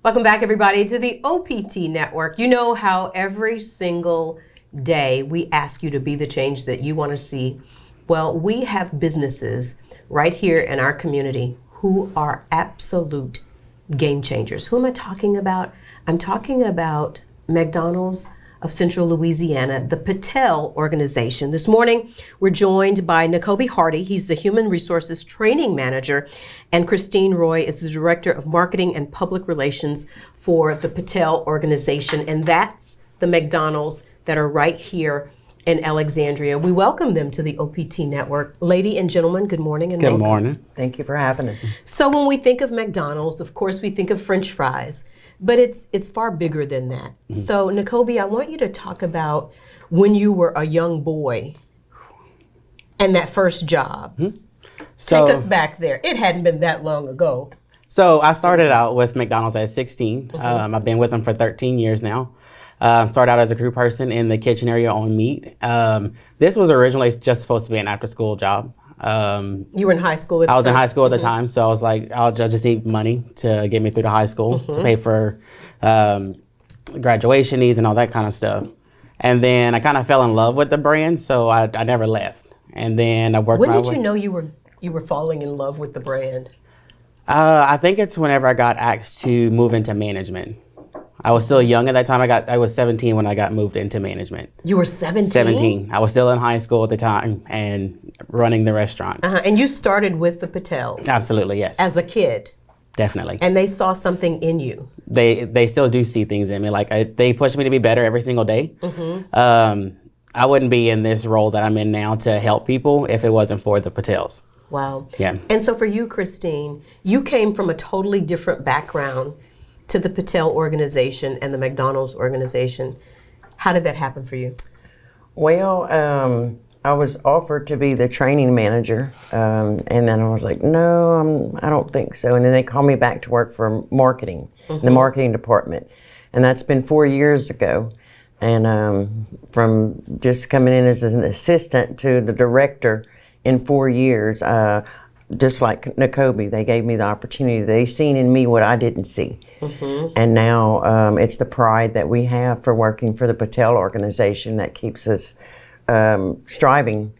Welcome back, everybody, to the OPT Network. You know how every single day we ask you to be the change that you want to see. Well, we have businesses right here in our community who are absolute game changers. Who am I talking about? I'm talking about McDonald's of Central Louisiana, the Patel Organization. This morning, we're joined by Nakobe Hardy. He's the Human Resources Training Manager, and Christine Roy is the Director of Marketing and Public Relations for the Patel Organization, and that's the McDonald's that are right here in Alexandria. We welcome them to the OPT Network. Lady and gentlemen, good morning and welcome. Good morning. Thank you for having us. So when we think of McDonald's, of course, we think of French fries. But it's far bigger than that. Mm-hmm. So, Nakobe, I want you to talk about when you were a young boy and that first job. Mm-hmm. Take us back there. It hadn't been that long ago. So I started out with McDonald's at 16. Mm-hmm. I've been with them for 13 years now. Started out as a crew person in the kitchen area on meat. This was originally just supposed to be an after-school job. You were in high school at the time? I was in high school at the time, so I was like, I'll just need money to get me through the high school, to pay for graduation needs and all that kind of stuff. And then I kind of fell in love with the brand, so I never left. And then I worked my way. When did you know you were falling in love with the brand? I think it's whenever I got asked to move into management. I was still young at that time. I was 17 when I got moved into management. You were 17? 17. I was still in high school at the time and running the restaurant. And you started with the Patels? Absolutely, yes. As a kid? Definitely. And they saw something in you? They still do see things in me. Like they push me to be better every single day. Mm-hmm. I wouldn't be in this role that I'm in now to help people if it wasn't for the Patels. Wow. Yeah. And so for you, Christine, you came from a totally different background to the Patel Organization and the McDonald's Organization. How did that happen for you? Well, I was offered to be the training manager, and then I was like, no, I don't think so. And then they called me back to work for marketing, the marketing department. And that's been 4 years ago. And from just coming in as an assistant to the director in 4 years, just like Nakobe, they gave me the opportunity. They seen in me what I didn't see. Mm-hmm. And now it's the pride that we have for working for the Patel Organization that keeps us striving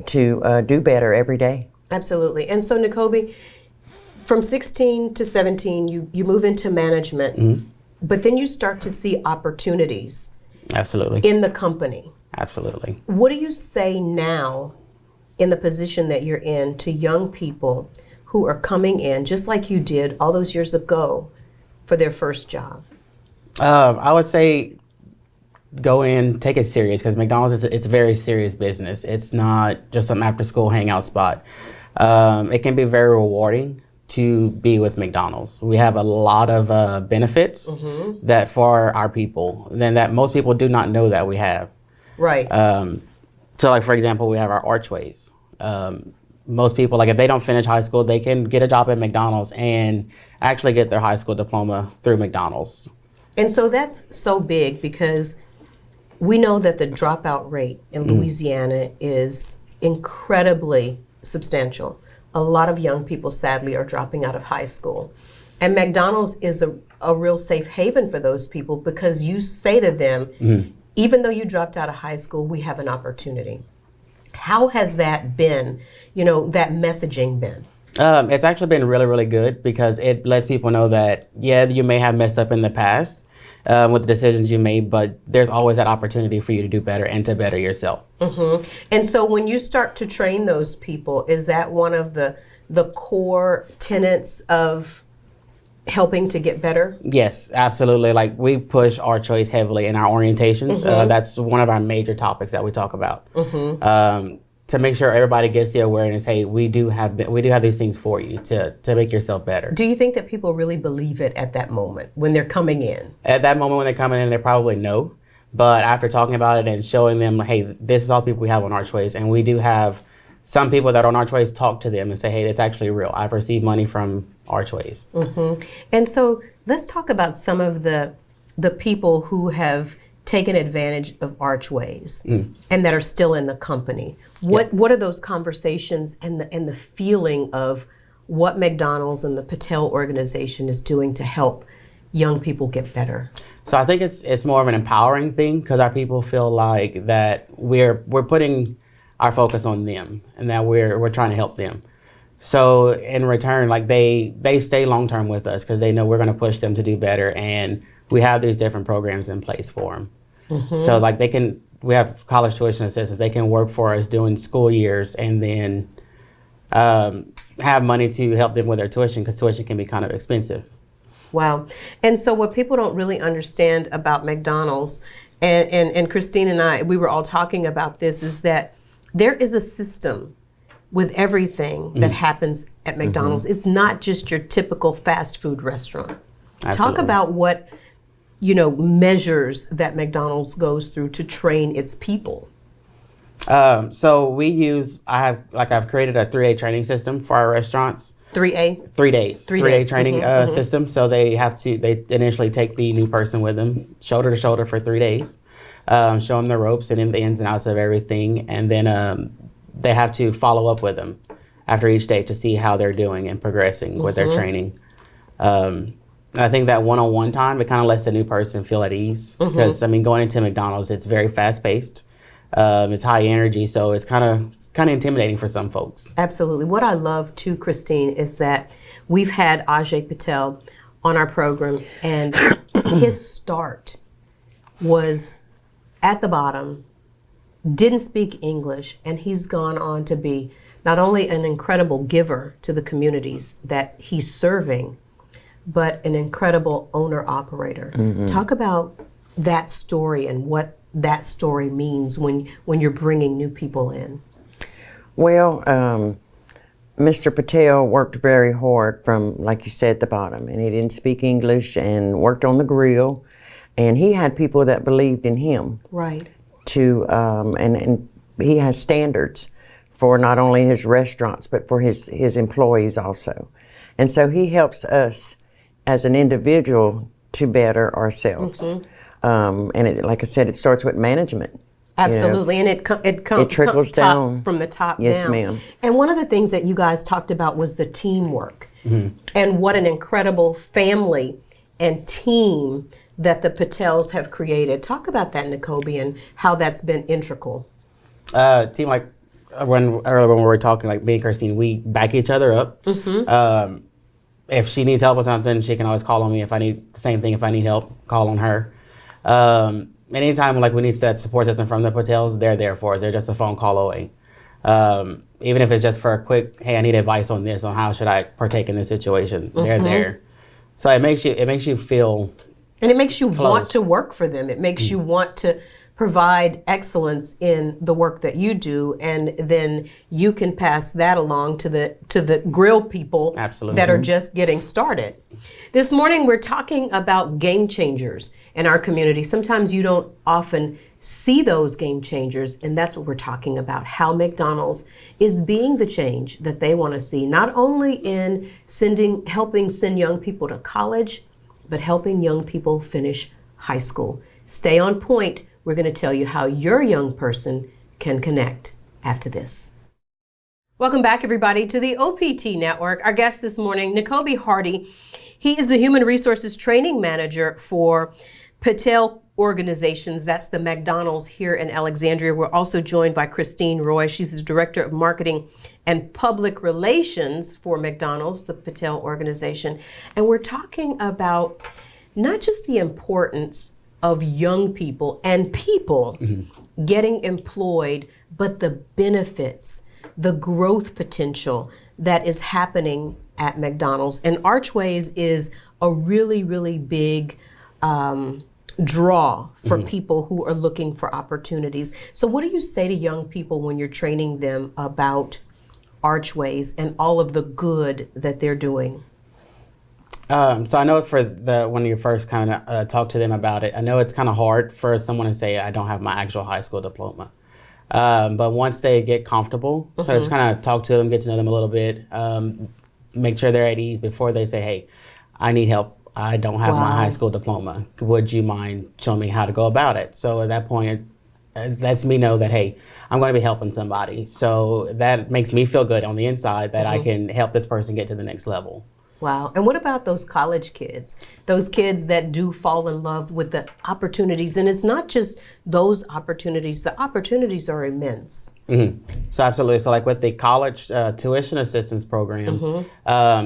to do better every day. Absolutely. And so, Nakobe, from 16 to 17, you move into management, but then you start to see opportunities. Absolutely. In the company. Absolutely. What do you say now in the position that you're in to young people who are coming in, just like you did all those years ago, for their first job? I would say go in, take it serious, because McDonald's it's a very serious business. It's not just some after school hangout spot. It can be very rewarding to be with McDonald's. We have a lot of benefits that for our people, then that most people do not know that we have. Right. So like, for example, we have our archways. Most people, like if they don't finish high school, they can get a job at McDonald's and actually get their high school diploma through McDonald's. And so that's so big because we know that the dropout rate in Louisiana is incredibly substantial. A lot of young people, sadly, are dropping out of high school. And McDonald's is a real safe haven for those people because you say to them, even though you dropped out of high school, we have an opportunity. How has that been, that messaging been? It's actually been really, really good because it lets people know that, yeah, you may have messed up in the past with the decisions you made, but there's always that opportunity for you to do better and to better yourself. And so when you start to train those people, is that one of the core tenets of helping to get better? Yes, absolutely. Like we push our choice heavily in our orientations. That's one of our major topics that we talk about. To make sure everybody gets the awareness, hey, we do have these things for you to make yourself better. Do you think that people really believe it at that moment when they're coming in? At that moment when they're coming in, they probably know. But after talking about it and showing them, hey, this is all the people we have on Archways, and we do have some people that are on Archways talk to them and say, hey, it's actually real. I've received money from Archways. And so let's talk about some of the people who have taken advantage of Archways and that are still in the company. What are those conversations and the feeling of what McDonald's and the Patel Organization is doing to help young people get better? So I think it's more of an empowering thing because our people feel like that we're putting our focus on them and that we're trying to help them. So in return, like they stay long term with us because they know we're going to push them to do better, and we have these different programs in place for them. So like we have college tuition assistance. They can work for us during school years and then have money to help them with their tuition because tuition can be kind of expensive. Wow. And so what people don't really understand about McDonald's, and Christine and I, we were all talking about this, is that there is a system with everything that happens at McDonald's. It's not just your typical fast food restaurant. Absolutely. Talk about what, measures that McDonald's goes through to train its people. So I've created a 3-day training system for our restaurants. 3A? 3 days. 3 3-day days. training system. So they initially take the new person with them, shoulder to shoulder for 3 days, show them the ropes and the ins and outs of everything. And then they have to follow up with them after each day to see how they're doing and progressing with their training. And I think that one-on-one time, it kind of lets the new person feel at ease because, going into McDonald's, it's very fast-paced. It's high energy, so it's kind of intimidating for some folks. Absolutely. What I love too, Christine, is that we've had Ajay Patel on our program, and his start was at the bottom, didn't speak English, and he's gone on to be not only an incredible giver to the communities that he's serving, but an incredible owner-operator. Talk about that story and what that story means when you're bringing new people in. Well, Mr. Patel worked very hard from, like you said, the bottom, and he didn't speak English and worked on the grill, and he had people that believed in him. Right. And he has standards for not only his restaurants, but for his employees also. And so he helps us as an individual to better ourselves. And like I said, it starts with management. Absolutely, and it trickles down from the top yes, down. Yes, ma'am. And one of the things that you guys talked about was the teamwork, and what an incredible family and team that the Patels have created. Talk about that, Nakobe, and how that's been integral. Team, like earlier when we were talking, like me and Christine, we back each other up. If she needs help with something, she can always call on me. If I need the same thing, if I need help, call on her. Anytime like we need that support system from the Patels, they're there for us. They're just a phone call away. Even if it's just for a quick, hey, I need advice on this, on how should I partake in this situation. They're there. So it makes you feel. And it makes you want to work for them. It makes you want to provide excellence in the work that you do, and then you can pass that along to the grill people that are just getting started. This morning we're talking about game changers in our community. Sometimes you don't often see those game changers, and that's what we're talking about, how McDonald's is being the change that they want to see, not only in helping send young people to college, but helping young people finish high school. Stay on point. We're going to tell you how your young person can connect after this. Welcome back, everybody, to the OPT Network. Our guest this morning, Nakobe Hardy. He is the Human Resources Training Manager for Patel Organizations. That's the McDonald's here in Alexandria. We're also joined by Christine Roy. She's the Director of Marketing and Public Relations for McDonald's, the Patel Organization. And we're talking about not just the importance of young people and people getting employed, but the benefits, the growth potential that is happening at McDonald's. And Archways is a really, really big draw for people who are looking for opportunities. So what do you say to young people when you're training them about Archways and all of the good that they're doing? So I know for when you first kind of talk to them about it, I know it's kind of hard for someone to say, I don't have my actual high school diploma. But once they get comfortable, just kind of talk to them, get to know them a little bit, make sure they're at ease before they say, hey, I need help. I don't have my high school diploma. Would you mind showing me how to go about it? So at that point, it lets me know that, hey, I'm going to be helping somebody. So that makes me feel good on the inside that I can help this person get to the next level. Wow. And what about those college kids? Those kids that do fall in love with the opportunities. And it's not just those opportunities, the opportunities are immense. So absolutely. So like with the college tuition assistance program,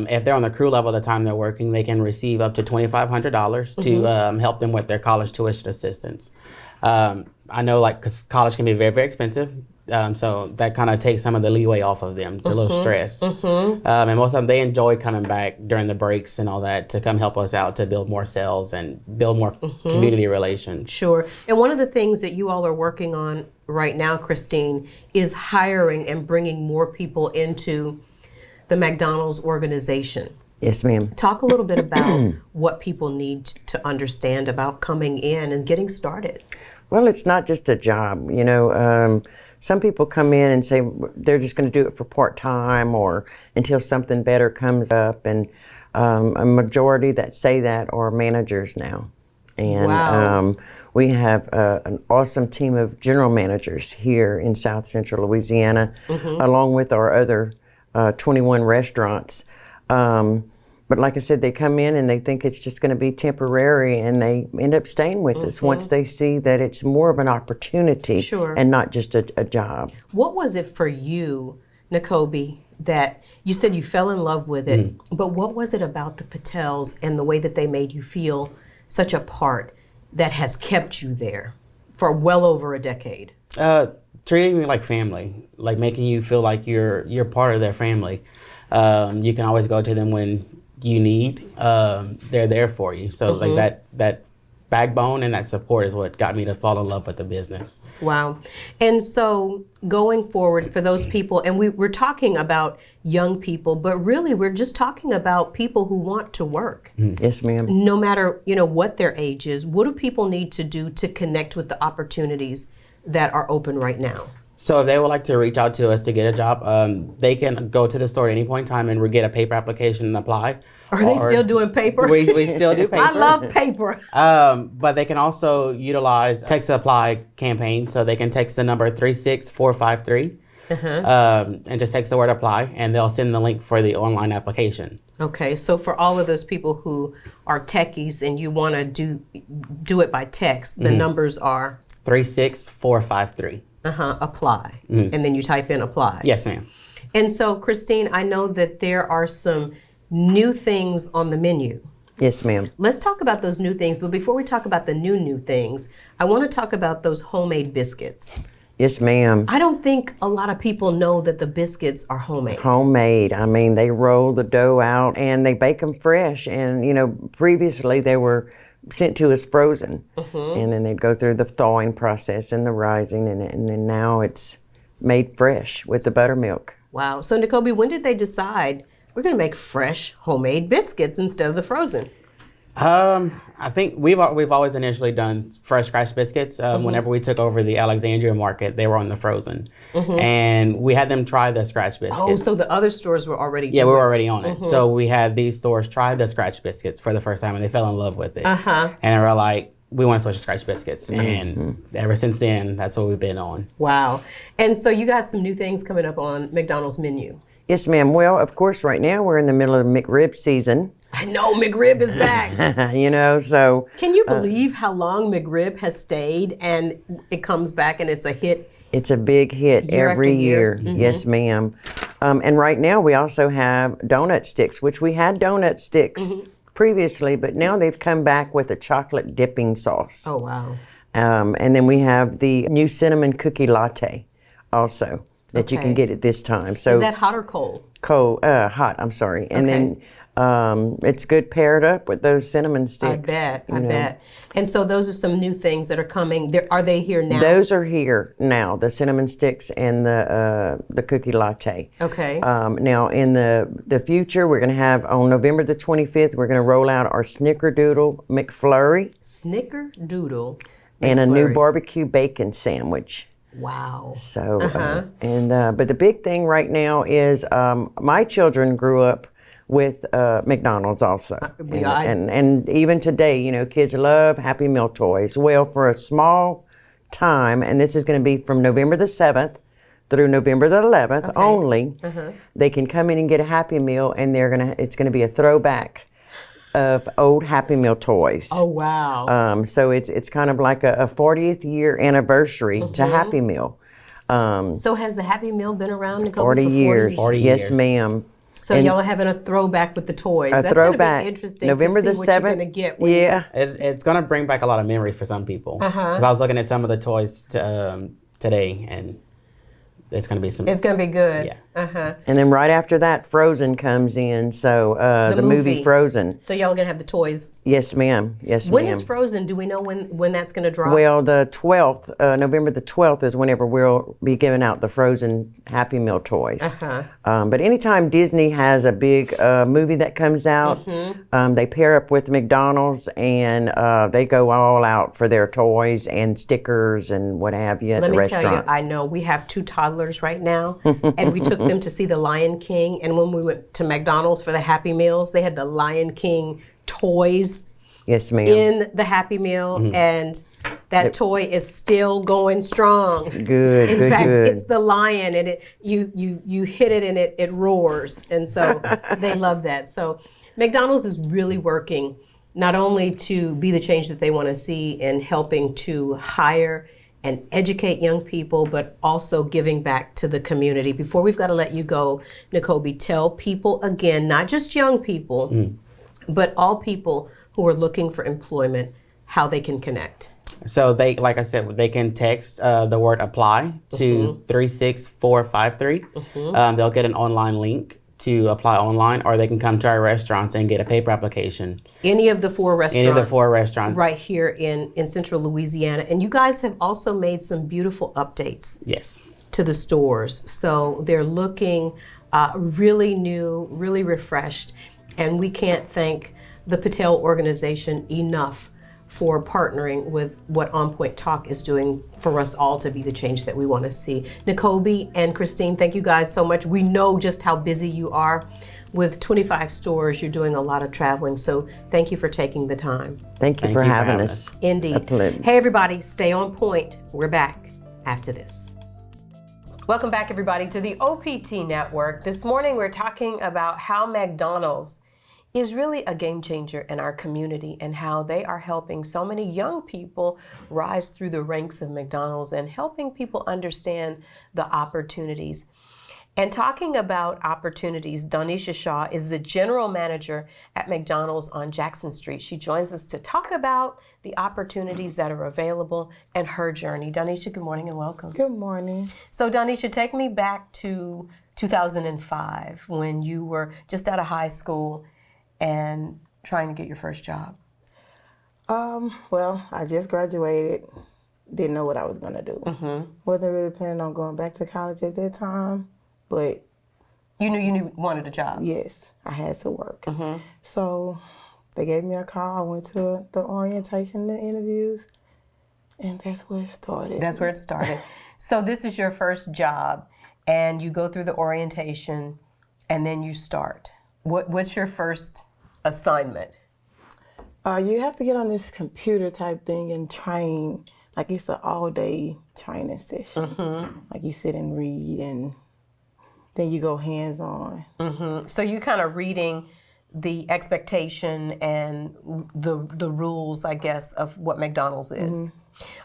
if they're on the crew level at the time they're working, they can receive up to $2,500 to help them with their college tuition assistance. I know like 'cause college can be very, very expensive. So that kind of takes some of the leeway off of them, the little stress. And most of them, they enjoy coming back during the breaks and all that to come help us out to build more sales and build more community relations. Sure. And one of the things that you all are working on right now, Christine, is hiring and bringing more people into the McDonald's organization. Yes, ma'am. Talk a little bit about what people need to understand about coming in and getting started. Well, it's not just a job, you know. Some people come in and say they're just going to do it for part-time or until something better comes up. And a majority that say that are managers now. And Wow. we have an awesome team of general managers here in South Central Louisiana, along with our other 21 restaurants. But like I said, they come in and they think it's just going to be temporary, and they end up staying with us once they see that it's more of an opportunity Sure. and not just a job. What was it for you, Nakobe, that you said you fell in love with it, but what was it about the Patels and the way that they made you feel such a part that has kept you there for well over a decade? Treating me like family, like making you feel like you're part of their family. You can always go to them when you need. They're there for you. So like that backbone and that support is what got me to fall in love with the business. Wow. And so going forward for those people, and we're talking about young people, but really we're just talking about people who want to work. Yes, ma'am. No matter, what their age is, what do people need to do to connect with the opportunities that are open right now? So if they would like to reach out to us to get a job, they can go to the store at any point in time and get a paper application and apply. Are they still doing paper? We still do paper. I love paper. But they can also utilize text apply campaign. So they can text the number 36453 and just text the word apply, and they'll send the link for the online application. Okay, so for all of those people who are techies and you want to do it by text, the numbers are 36453. apply, and then you type in apply. Yes, ma'am. And so, Christine, I know that there are some new things on the menu. Yes, ma'am. Let's talk about those new things, but before we talk about the new things, I want to talk about those homemade biscuits. Yes, ma'am. I don't think a lot of people know that the biscuits are homemade. Homemade. I mean, they roll the dough out and they bake them fresh. And, previously they were sent to us frozen. And then they'd go through the thawing process and the rising. And then now it's made fresh with the buttermilk. Wow. So, Nakobe, when did they decide we're going to make fresh homemade biscuits instead of the frozen? I think we've always initially done fresh scratch biscuits. Whenever we took over the Alexandria market, they were on the frozen, and we had them try the scratch biscuits. Oh, so the other stores were already we were already on it. So we had these stores try the scratch biscuits for the first time, and they fell in love with it. And they were like, we want to switch to scratch biscuits, and ever since then, that's what we've been on. Wow. And so you got some new things coming up on McDonald's menu. Yes, ma'am. Well, of course, right now we're in the middle of McRib season. I know McRib is back. So. Can you believe how long McRib has stayed and it comes back and it's a hit? It's a big hit Year every after year. year. Yes, ma'am. And right now we also have donut sticks, which we had donut sticks previously, but now they've come back with a chocolate dipping sauce. Oh, wow. And then we have the new cinnamon cookie latte also that you can get at this time. So Is that hot or cold? hot, I'm sorry. And then it's good paired up with those cinnamon sticks. I bet. And so those are some new things that are coming. Are they here now? Those are here now, the cinnamon sticks and the cookie latte. Okay. Now in the future, we're going to have on November the 25th, we're going to roll out our Snickerdoodle McFlurry. Snickerdoodle And a new McFlurry. barbecue bacon sandwich. Wow. So, but the big thing right now is my children grew up with McDonald's also. And even today, kids love Happy Meal toys. Well, for a small time, and this is going to be from November the 7th through November the 11th only. They can come in and get a Happy Meal, and it's gonna be a throwback of old Happy Meal toys. Oh, wow. So it's kind of like a 40th year anniversary to Happy Meal. So has the Happy Meal been around, Nicole, 40 for 40 years. 40 Yes, years. ma'am. So y'all are having a throwback with the toys. That's throwback. Gonna be interesting November to see the what 7th. you're gonna get. When Yeah. It's gonna bring back a lot of memories for some people. Because I was looking at some of the toys today, and it's gonna be some. It's gonna be good. Yeah. And then right after that, Frozen comes in. So the movie Frozen. So y'all are gonna have the toys. Yes, ma'am. Yes, When ma'am. is Frozen? Do we know when that's gonna drop? Well, the 12th, November the 12th is whenever we'll be giving out the Frozen Happy Meal toys. But anytime Disney has a big movie that comes out, they pair up with McDonald's and they go all out for their toys and stickers and what have you at Let the me tell restaurant. you, I know we have 2 toddlers right now, and we took them to see The Lion King. And when we went to McDonald's for the Happy Meals, they had the Lion King toys Yes, ma'am. in the Happy Meal, and that toy is still going strong. Good, In good, fact, good. it's the lion, and you hit it and it roars, and so they love that. So McDonald's is really working not only to be the change that they want to see in helping to hire and educate young people, but also giving back to the community. Before we've got to let you go, Nicobe, tell people again, not just young people, but all people who are looking for employment, how they can connect. So they, like I said, they can text the word apply to 36453. They'll get an online link to apply online, or they can come to our restaurants and get a paper application. Any of the 4 restaurants. Any of the 4 restaurants. Right here in central Louisiana. And you guys have also made some beautiful updates Yes. to the stores. So they're looking really new, really refreshed. And we can't thank the Patel Organization enough for partnering with what On Point Talk is doing for us all to be the change that we want to see. Nicobe and Christine, thank you guys so much. We know just how busy you are. With 25 stores, you're doing a lot of traveling, so thank you for taking the time. Thank you for having us. Indeed. A pleasure. Hey everybody, stay on point. We're back after this. Welcome back everybody to the OPT Network. This morning we're talking about how McDonald's is really a game changer in our community and how they are helping so many young people rise through the ranks of McDonald's and helping people understand the opportunities. And talking about opportunities, Donisha Shaw is the general manager at McDonald's on Jackson Street. She joins us to talk about the opportunities that are available and her journey. Donisha, good morning and welcome. Good morning. So Donisha, take me back to 2005 when you were just out of high school and trying to get your first job. Well, I just graduated, didn't know what I was gonna do. Wasn't really planning on going back to college at that time, but You knew you wanted a job. yes, I had to work. So they gave me a call. I went to the orientation, the interviews, and that's where it started. That's where it started. So this is your first job, and you go through the orientation, and then you start. What's your first assignment? You have to get on this computer type thing and train. Like it's an all-day training session. Like you sit and read, and then you go hands-on. So you kind of reading the expectation and the rules, I guess, of what McDonald's is.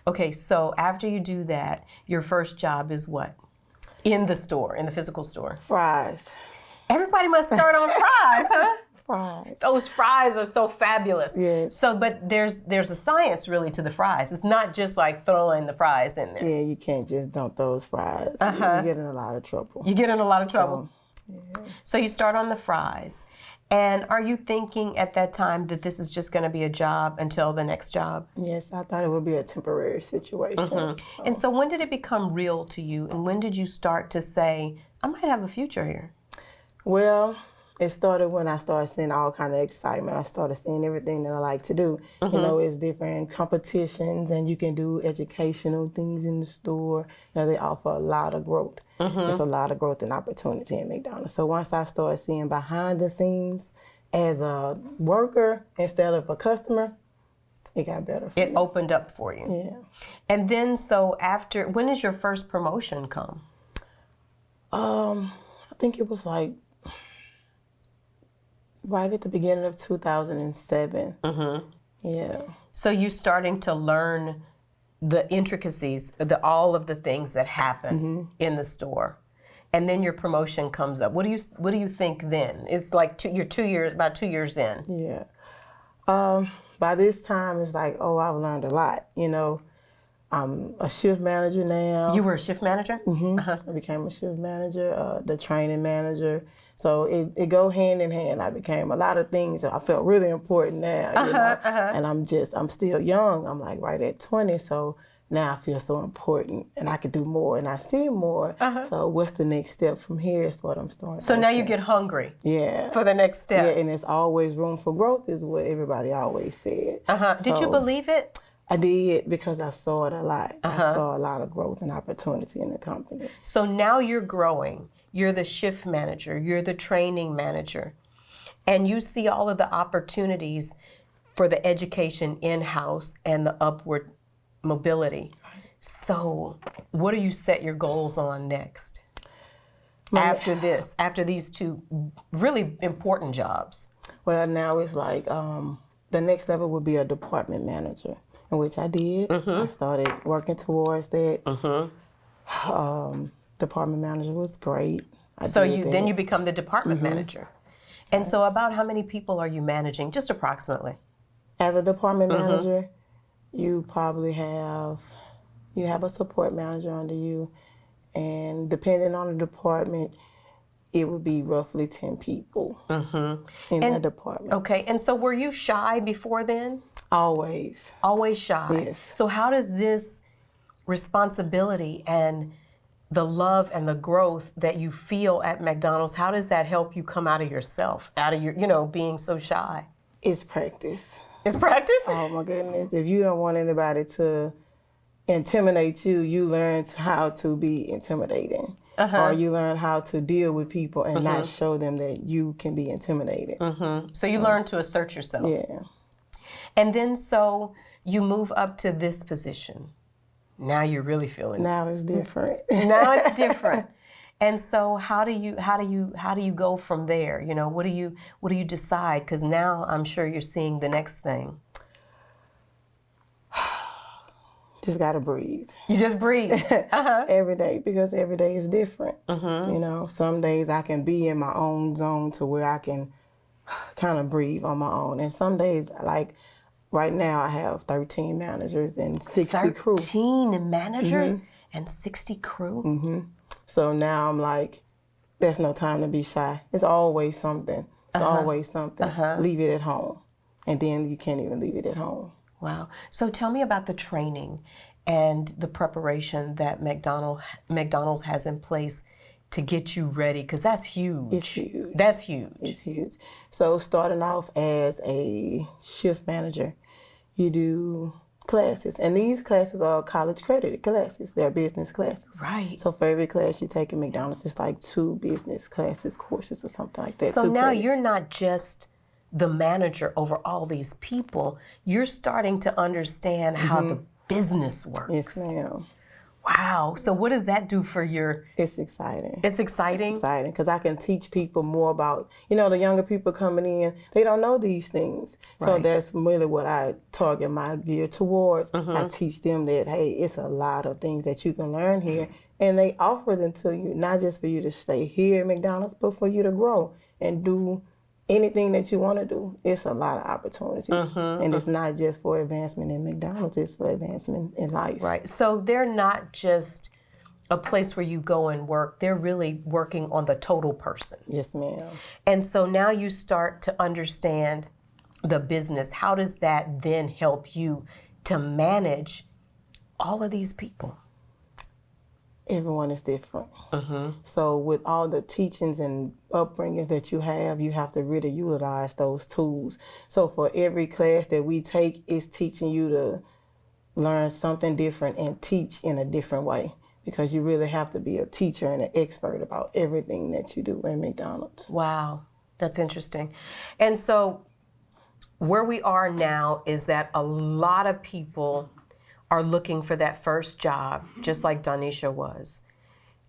Okay, so after you do that, your first job is what? In the store, in the physical store. Fries. Everybody must start on fries, huh? Fries. Those fries are so fabulous. Yes. So, but there's a science really to the fries. It's not just like throwing the fries in there. Yeah, you can't just dump those fries. You get in a lot of trouble. You get in a lot of trouble. So you start on the fries. And are you thinking at that time that this is just going to be a job until the next job? Yes, I thought it would be a temporary situation. And so when did it become real to you? And when did you start to say, I might have a future here? Well, it started when I started seeing all kind of excitement. I started seeing everything that I like to do. You know, it's different competitions, and you can do educational things in the store. You know, they offer a lot of growth. It's a lot of growth and opportunity in McDonald's. So once I started seeing behind the scenes as a worker instead of a customer, it got better for It me. opened up for you. Yeah. And then, so after, when does your first promotion come? I think it was like right at the beginning of 2007. Yeah. So you're starting to learn the intricacies, all of the things that happen in the store, and then your promotion comes up. What do you think then? It's like you're about 2 years in. Yeah. By this time, it's like, oh, I've learned a lot. You know, I'm a shift manager now. You were a shift manager? I became a shift manager, the training manager. So it go hand in hand. I became a lot of things. I felt really important now, you know. And I'm still young. I'm like right at 20. So now I feel so important and I can do more and I see more. So what's the next step from here is what I'm starting. So now you get hungry. Yeah. For the next step. Yeah, and it's always room for growth is what everybody always said. Did you believe it? I did because I saw it a lot. I saw a lot of growth and opportunity in the company. So now you're growing. You're the shift manager. You're the training manager. And you see all of the opportunities for the education in-house and the upward mobility. So what do you set your goals on next? After these two really important jobs? Well, now it's like the next level would be a department manager, in which I did. I started working towards that. Department manager was great. Then you become the department manager. And so about how many people are you managing, just approximately? As a department manager, you probably have a support manager under you, and depending on the department, it would be roughly 10 people in that department. Okay, and so were you shy before then? Always. Always shy. Yes. So how does this responsibility and the love and the growth that you feel at McDonald's, how does that help you come out of yourself, out of your, being so shy? It's practice. It's practice? Oh my goodness. If you don't want anybody to intimidate you, you learn how to be intimidating. Or you learn how to deal with people and not show them that you can be intimidated. So you learn to assert yourself. Yeah. And then so you move up to this position. Now you're really feeling it. Now it's different. Now it's different. And so how do you go from there? What do you decide? Because now I'm sure you're seeing the next thing. Just gotta breathe. You just breathe. Every day, because every day is different. Some days I can be in my own zone to where I can kind of breathe on my own. And some days, like right now, I have 13 managers and 60 crew. 13 managers and 60 crew? So now I'm like, there's no time to be shy. It's always something. It's always something. Leave it at home. And then you can't even leave it at home. Wow. So tell me about the training and the preparation that McDonald's has in place to get you ready, because that's huge. It's huge. That's huge. It's huge. So starting off as a shift manager, you do classes. And these classes are college credited classes. They're business classes. Right. So for every class you take in McDonald's, it's like 2 business courses or something like that. So now you're not just the manager over all these people. You're starting to understand how the business works. Yes, ma'am. Wow. So what does that do for your... It's exciting. It's exciting? It's exciting because I can teach people more about, the younger people coming in, they don't know these things. So Right. that's really what I target my gear towards. I teach them that, hey, it's a lot of things that you can learn here. And they offer them to you, not just for you to stay here at McDonald's, but for you to grow and do anything that you want to do. It's a lot of opportunities. And it's not just for advancement in McDonald's, it's for advancement in life. Right. So they're not just a place where you go and work. They're really working on the total person. Yes, ma'am. And so now you start to understand the business. How does that then help you to manage all of these people? Everyone is different. So with all the teachings and upbringings that you have to really utilize those tools. So for every class that we take, it's teaching you to learn something different and teach in a different way, because you really have to be a teacher and an expert about everything that you do in McDonald's. Wow, that's interesting. And so where we are now is that a lot of people are looking for that first job, just like Donisha was.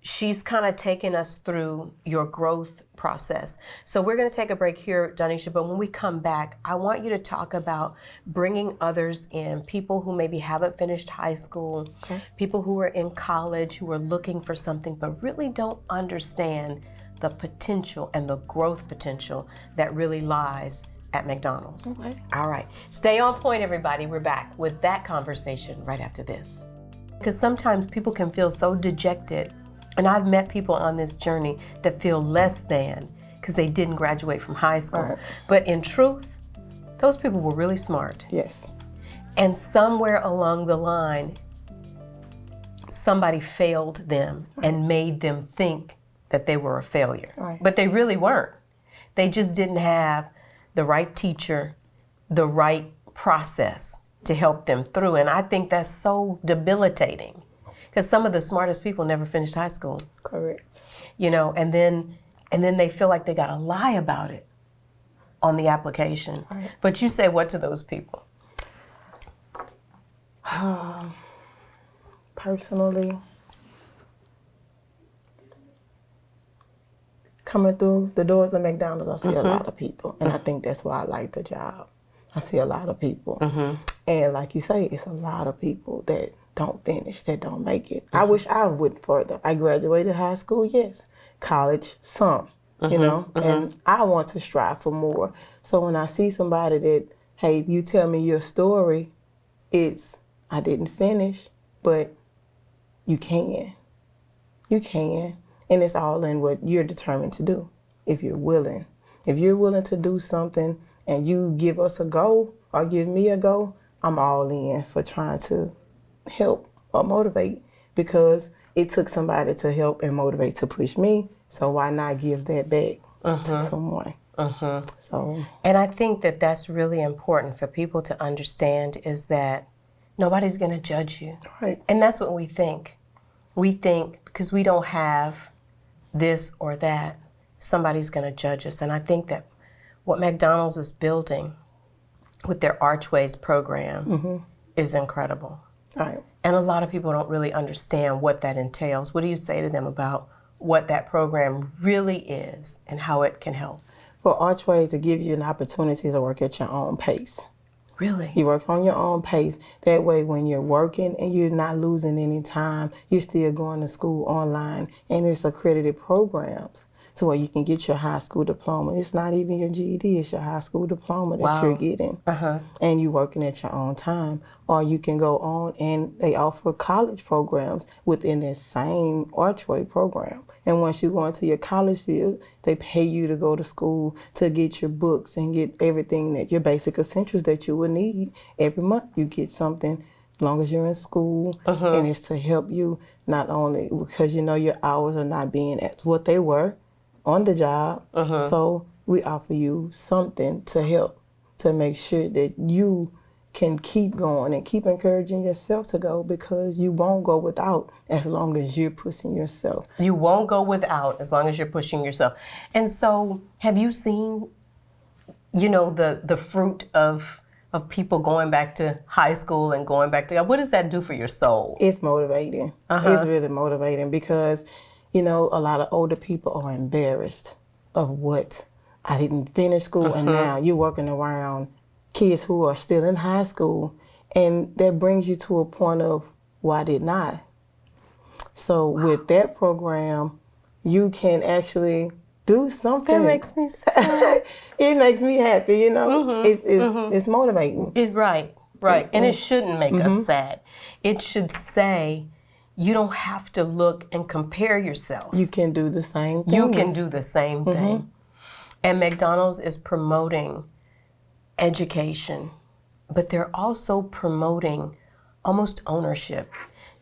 she's kind of taken us through your growth process. So we're going to take a break here, Donisha, but when we come back, I want you to talk about bringing others in, people who maybe haven't finished high school, people who are in college, who are looking for something, but really don't understand the potential and the growth potential that really lies at McDonald's. Okay. All right. Stay on point, everybody. We're back with that conversation right after this. Because sometimes people can feel so dejected, and I've met people on this journey that feel less than because they didn't graduate from high school. Right. But in truth, those people were really smart. Yes. And somewhere along the line, somebody failed them and made them think that they were a failure. Right. But they really weren't. They just didn't have the right teacher, the right process to help them through. And I think that's so debilitating because some of the smartest people never finished high school. Correct. You know, and then they feel like they got to lie about it on the application. Right. But you say what to those people? Personally, coming through the doors of McDonald's, I see a lot of people, and I think that's why I like the job. I see a lot of people, and like you say, it's a lot of people that don't finish, that don't make it. I wish I went further. I graduated high school, yes. College, some, you know, and I want to strive for more. So when I see somebody that, hey, you tell me your story, it's, I didn't finish, but you can. You can. And it's all in what you're determined to do, if you're willing. If you're willing to do something and you give us a go or give me a go, I'm all in for trying to help or motivate because it took somebody to help and motivate to push me. So why not give that back to someone? So, and I think that that's really important for people to understand is that nobody's going to judge you. right. And that's what we think. We think because we don't have this or that, somebody's going to judge us. And I think that what McDonald's is building with their Archways program is incredible. Right. And a lot of people don't really understand what that entails. What do you say to them about what that program really is and how it can help? For Archways, it gives you an opportunity to work at your own pace. Really? You work on your own pace. That way, when you're working and you're not losing any time, you're still going to school online, and it's accredited programs to where you can get your high school diploma. It's not even your GED, it's your high school diploma that you're getting. And you're working at your own time. Or you can go on and they offer college programs within that same Archway program. And once you go into your college field, they pay you to go to school to get your books and get everything that your basic essentials that you would need. Every month you get something as long as you're in school, and it's to help you not only because you know your hours are not being at what they were on the job. So we offer you something to help to make sure that you can keep going and keep encouraging yourself to go because you won't go without as long as you're pushing yourself. You won't go without as long as you're pushing yourself. And so have you seen, you know, the fruit of people going back to high school and going back to, what does that do for your soul? It's motivating. It's really motivating because, you know, a lot of older people are embarrassed of what I didn't finish school and now you're working around kids who are still in high school, and that brings you to a point of why did not. So with that program, you can actually do something. That makes me sad. It makes me happy, you know. It's motivating. Right. And it shouldn't make us sad. It should say you don't have to look and compare yourself. You can do the same thing. You can do the same thing. And McDonald's is promoting education, but they're also promoting almost ownership.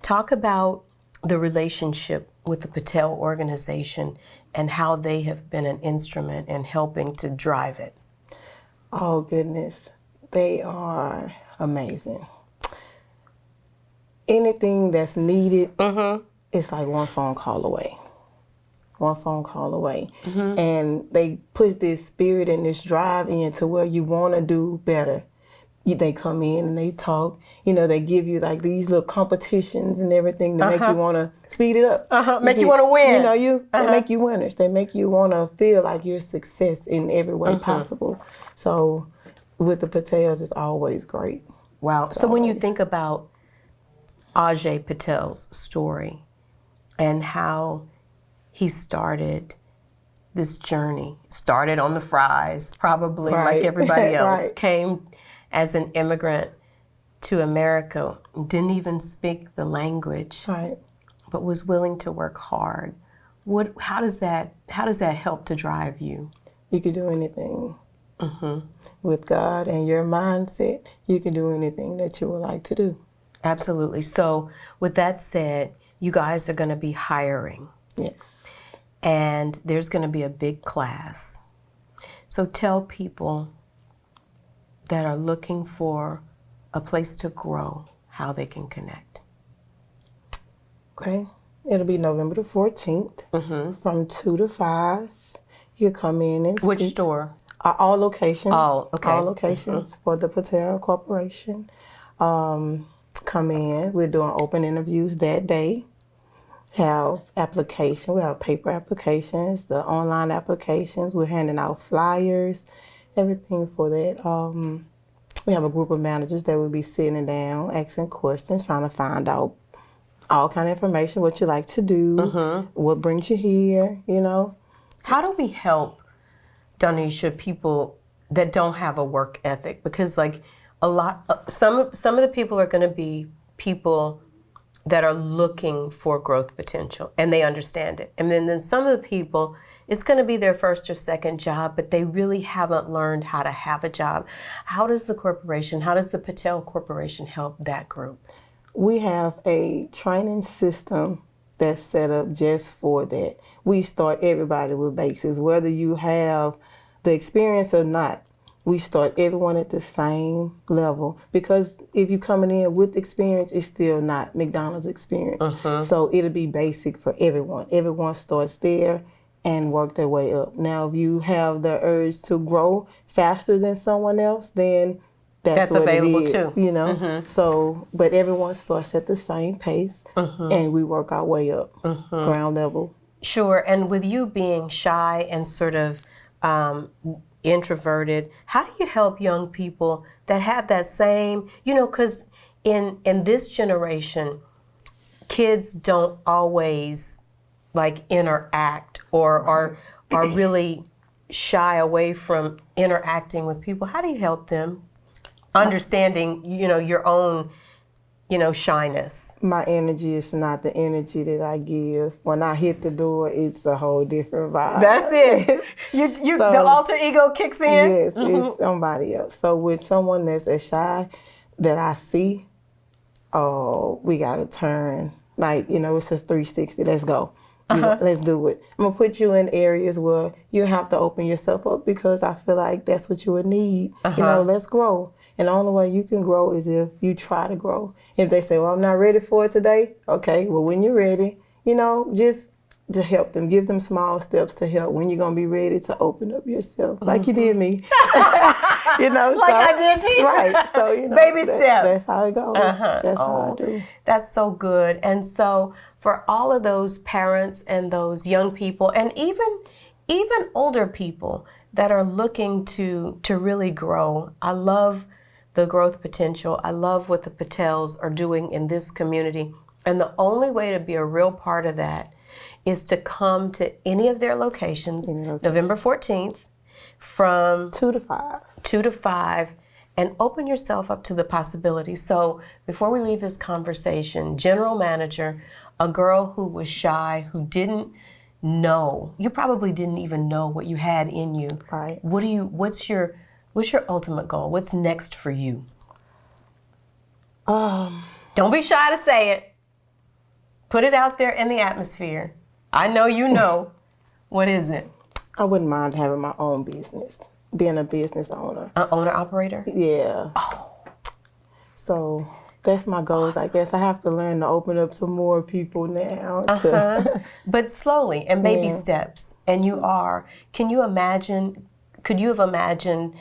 Talk about the relationship with the Patel Organization and how they have been an instrument in helping to drive it. Oh, goodness. They are amazing. Anything that's needed, it's like one phone call away. One phone call away. And they put this spirit and this drive in to where you want to do better. they come in and they talk. They give you like these little competitions and everything to make you want to speed it up. Make you want to win. They make you winners. They make you want to feel like you're a success in every way possible. So with the Patels, it's always great. Wow. So when you think about Ajay Patel's story and how he started this journey, started on the fries, probably like everybody else, came as an immigrant to America, didn't even speak the language, but was willing to work hard. How does that help to drive you? You can do anything. With God and your mindset, you can do anything that you would like to do. Absolutely. So with that said, you guys are going to be hiring. Yes. And there's going to be a big class. So tell people that are looking for a place to grow how they can connect. Okay. It'll be November the 14th from 2 to 5. You come in and Which speak. store? All locations. Oh, okay. All locations for the Patel Corporation. Come in. We're doing open interviews that day. Have application. We have paper applications, the online applications. We're handing out flyers, everything for that. We have a group of managers that will be sitting down, asking questions, trying to find out all kind of information, what you like to do, what brings you here, How do we help, Donisha, people that don't have a work ethic? Because like some of the people are going to be people that are looking for growth potential and they understand it. And then some of the people, it's going to be their first or second job, but they really haven't learned how to have a job. How does the Patel Corporation help that group? We have a training system that's set up just for that. We start everybody with basics, whether you have the experience or not. We start everyone at the same level because if you're coming in with experience, it's still not McDonald's experience. So it'll be basic for everyone. Everyone starts there and work their way up. Now, if you have the urge to grow faster than someone else, then that's what available it is, too. So, but everyone starts at the same pace and we work our way up, ground level. Sure, and with you being shy and sort of introverted, how do you help young people that have that same, because in this generation, kids don't always like interact or are really shy away from interacting with people. How do you help them understanding, your own, shyness? My energy is not the energy that I give. When I hit the door, it's a whole different vibe. That's it. So, the alter ego kicks in? Yes, it's somebody else. So with someone that's as shy that I see, we got to turn. Like, it's a 360. Let's go. Let's do it. I'm going to put you in areas where you have to open yourself up because I feel like that's what you would need. Let's grow. And the only way you can grow is if you try to grow. If they say, well, I'm not ready for it today, okay, well, when you're ready, just to help them, give them small steps to help when you're going to be ready to open up yourself, like you did me. Like I did to you. Right. So, baby steps. That's how it goes. That's how I do. That's so good. And so for all of those parents and those young people and even older people that are looking to really grow, I love the growth potential. I love what the Patels are doing in this community. And the only way to be a real part of that is to come to any of their locations, November 14th, from 2 to 5. 2 to 5, and open yourself up to the possibilities. So before we leave this conversation, general manager, a girl who was shy, who didn't know, you probably didn't even know what you had in you. Right. What's your ultimate goal? What's next for you? Don't be shy to say it. Put it out there in the atmosphere. I know you know. What is it? I wouldn't mind having my own business, being a business owner. An owner-operator? Yeah. Oh. So that's my goals, I guess. I have to learn to open up to more people now. But slowly and baby steps. And could you have imagined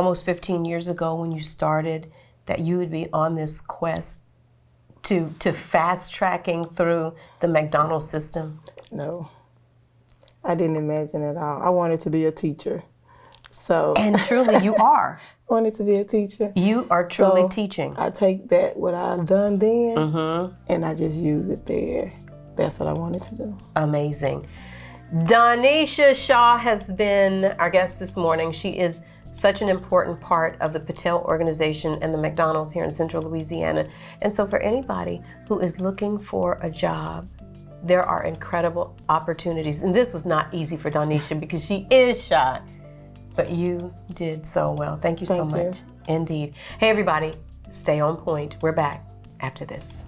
almost 15 years ago when you started that you would be on this quest to fast tracking through the McDonald's system? No, I didn't imagine at all. I wanted to be a teacher. So And truly you are. I wanted to be a teacher. You are truly So teaching. I take that, what I've done then, and I just use it there. That's what I wanted to do. Amazing. Donisha Shaw has been our guest this morning. She is such an important part of the Patel Organization and the McDonald's here in Central Louisiana. And so for anybody who is looking for a job, there are incredible opportunities. And this was not easy for Donisha because she is shy, but you did so well. Thank you so Thank you. much. Indeed. Hey, everybody, stay on point. We're back after this.